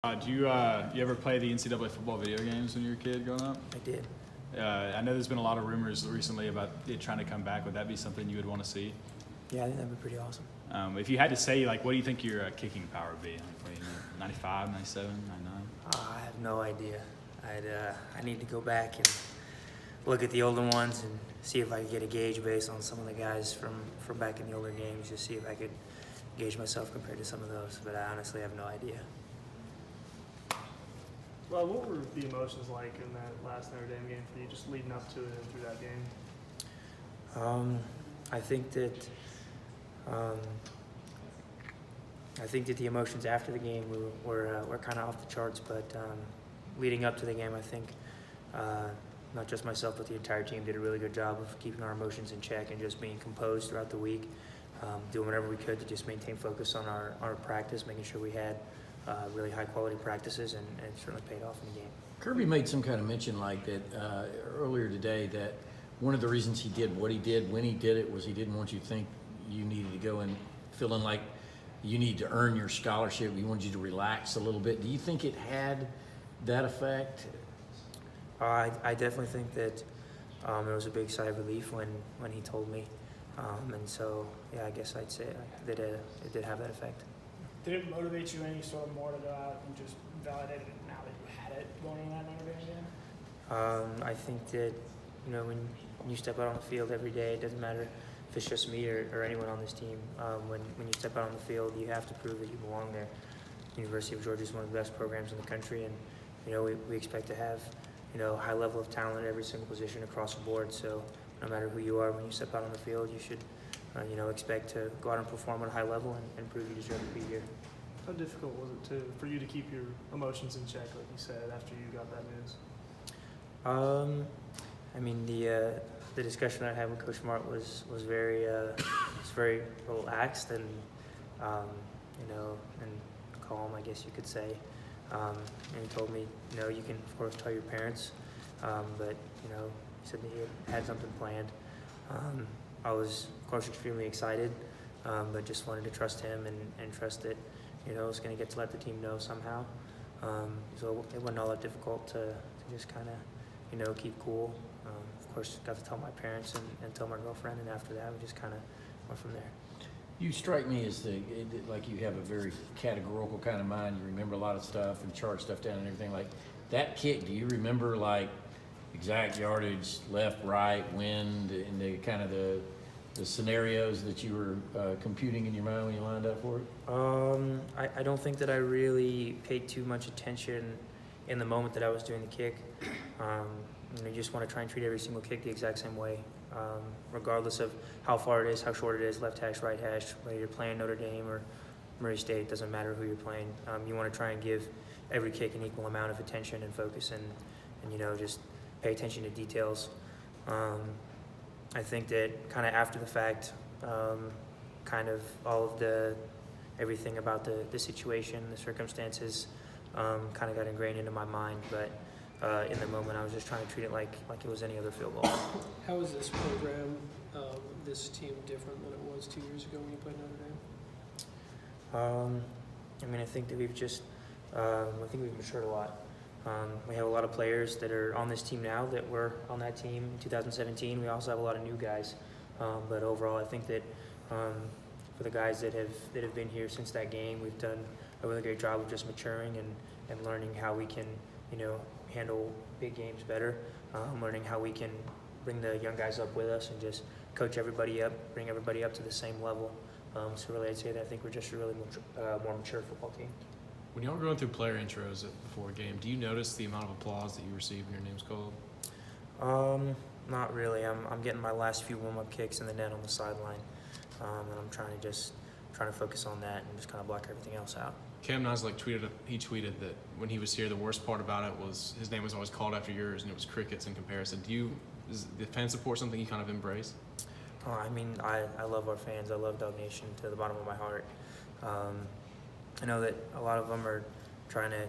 You ever play the NCAA football video games when you were a kid growing up? I did. I know there's been a lot of rumors recently about it trying to come back. Would that be something you would want to see? Yeah, I think that'd be pretty awesome. If you had to say, what do you think your kicking power would be? 95, 97, 99? I have no idea. I need to go back and look at the older ones and see if I could get a gauge based on some of the guys from back in the older games, just see if I could gauge myself compared to some of those. But I honestly have no idea. Well, what were the emotions like in that last Notre Dame game for you, just leading up to it and through that game? I think that the emotions after the game were kind of off the charts, but leading up to the game, I think not just myself but the entire team did a really good job of keeping our emotions in check and just being composed throughout the week, doing whatever we could to just maintain focus on our practice, making sure we had really high quality practices, and it certainly paid off in the game. Kirby made some kind of mention like that earlier today, that one of the reasons he did what he did when he did it was he didn't want you to think you needed to go and feeling like you need to earn your scholarship. He wanted you to relax a little bit. Do you think it had that effect? I definitely think that it was a big sigh of relief when he told me, and so yeah, I guess I'd say that it did have that effect. Did it motivate you any sort of more to go out and just validate it now that you had it going in that Notre Dame game? I think that, when you step out on the field every day, it doesn't matter if it's just me or anyone on this team. When you step out on the field, you have to prove that you belong there. University of Georgia is one of the best programs in the country, and we expect to have high level of talent at every single position across the board. So no matter who you are, when you step out on the field, you should expect to go out and perform at a high level and prove you deserve to be here. How difficult was it for you to keep your emotions in check, like you said, after you got that news? The discussion I had with Coach Mart was very relaxed and and calm, I guess you could say. And he told me, you can of course tell your parents, but he said that he had something planned. I was, of course, extremely excited, but just wanted to trust him and trust that, I was going to get to let the team know somehow. So it wasn't all that difficult to just kind of, keep cool. Of course, got to tell my parents and tell my girlfriend, and after that, we just kind of went from there. You strike me as like you have a very categorical kind of mind. You remember a lot of stuff and chart stuff down and everything. Like that kick, do you remember exact yardage, left, right, wind, and the kind of the scenarios that you were computing in your mind when you lined up for it? I don't think that I really paid too much attention in the moment that I was doing the kick. You just want to try and treat every single kick the exact same way, regardless of how far it is, how short it is, left hash, right hash, whether you're playing Notre Dame or Murray State, doesn't matter who you're playing. You want to try and give every kick an equal amount of attention and focus and just pay attention to details. I think that kind of after the fact, kind of all of everything about the situation, the circumstances, kind of got ingrained into my mind, but in the moment I was just trying to treat it like it was any other field goal. How is this program, this team different than it was 2 years ago when you played Notre Dame? I think that we've matured a lot. We have a lot of players that are on this team now that were on that team in 2017. We also have a lot of new guys, but overall, I think that for the guys that have been here since that game, we've done a really great job of just maturing and learning how we can, handle big games better. Learning how we can bring the young guys up with us and just coach everybody up, bring everybody up to the same level. So really, I'd say that I think we're just a really more mature football team. When y'all were going through player intros before a game, do you notice the amount of applause that you receive when your name's called? Not really. I'm getting my last few warm-up kicks in the net on the sideline, and I'm trying to focus on that and just kind of block everything else out. Cam Nislak tweeted that when he was here, the worst part about it was his name was always called after yours, and it was crickets in comparison. Is the fan support something you kind of embrace? I love our fans. I love Dog Nation to the bottom of my heart. I know that a lot of them are trying to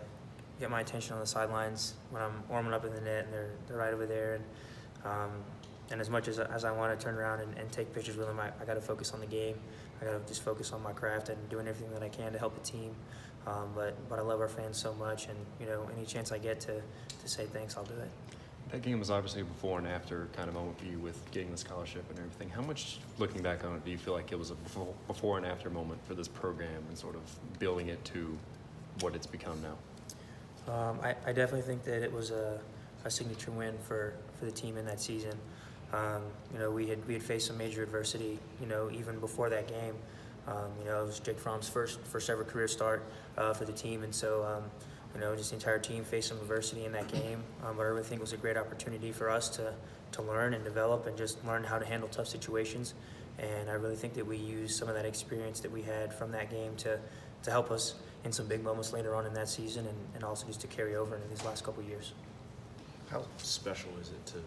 get my attention on the sidelines when I'm warming up in the net, and they're right over there. And as much as I want to turn around and take pictures with them, I got to focus on the game. I got to just focus on my craft and doing everything that I can to help the team. But I love our fans so much, and any chance I get to say thanks, I'll do it. That game was obviously a before and after kind of moment for you with getting the scholarship and everything. How much, looking back on it, do you feel like it was a before and after moment for this program and sort of building it to what it's become now? I definitely think that it was a signature win for the team in that season. We had faced some major adversity, even before that game. It was Jake Fromm's first ever career start for the team, and so just the entire team faced some adversity in that game. But I really think it was a great opportunity for us to learn and develop and just learn how to handle tough situations. And I really think that we used some of that experience that we had from that game to help us in some big moments later on in that season, and also just to carry over into these last couple of years. How special is it to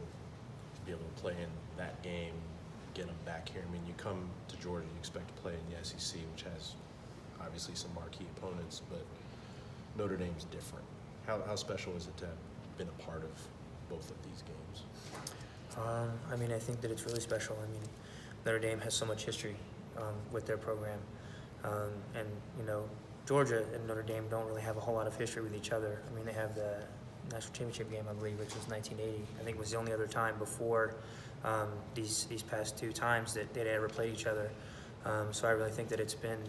be able to play in that game, get them back here? I mean, you come to Georgia, you expect to play in the SEC, which has obviously some marquee opponents, but Notre Dame's different. How special is it to have been a part of both of these games? I think that it's really special. Notre Dame has so much history with their program. And Georgia and Notre Dame don't really have a whole lot of history with each other. They have the national championship game, I believe, which was 1980. I think it was the only other time before these past two times that they'd ever played each other. So I really think that it's been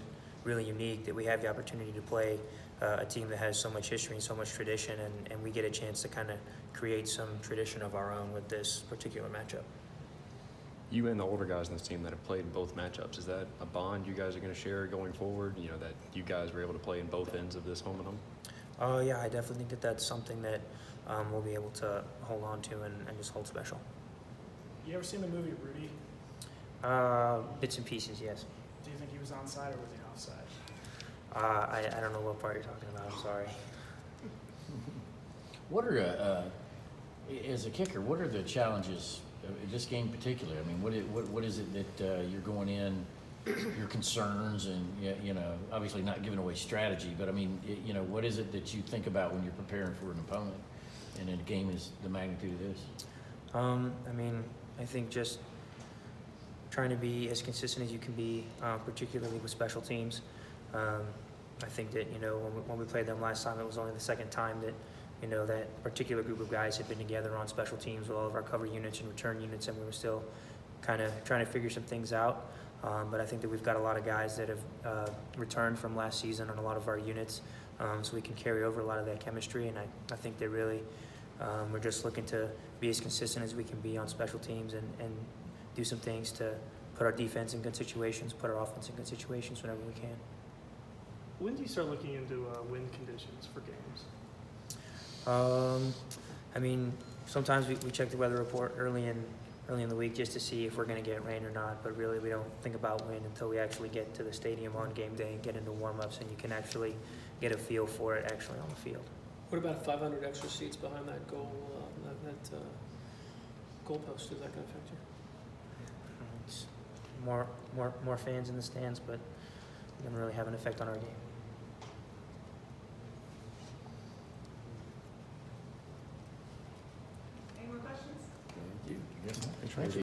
really unique that we have the opportunity to play a team that has so much history and so much tradition, and we get a chance to kind of create some tradition of our own with this particular matchup. You and the older guys on this team that have played in both matchups, is that a bond you guys are going to share going forward, that you guys were able to play in both ends of this home and home? Yeah, I definitely think that that's something that we'll be able to hold on to and just hold special. You ever seen the movie Rudy? Bits and pieces, yes. Do you think he was onside or was he offside? I don't know what part you're talking about. I'm sorry. What are, as a kicker, what are the challenges of this game in particular? What is it that you're going in, your concerns, and obviously not giving away strategy, but what is it that you think about when you're preparing for an opponent, and a game is the magnitude of this? I think just trying to be as consistent as you can be, particularly with special teams. I think that when we played them last time, it was only the second time that that particular group of guys had been together on special teams with all of our cover units and return units, and we were still kind of trying to figure some things out. But I think that we've got a lot of guys that have returned from last season on a lot of our units, so we can carry over a lot of that chemistry. And I think that really we're just looking to be as consistent as we can be on special teams and do some things to put our defense in good situations, put our offense in good situations whenever we can. When do you start looking into wind conditions for games? Sometimes we check the weather report early in the week just to see if we're going to get rain or not, but really we don't think about wind until we actually get to the stadium on game day and get into warm-ups, and you can actually get a feel for it actually on the field. What about 500 extra seats behind that goal, goalpost? Is that going to affect you? It's more fans in the stands, but it doesn't really have an effect on our game. Any more questions? Thank you.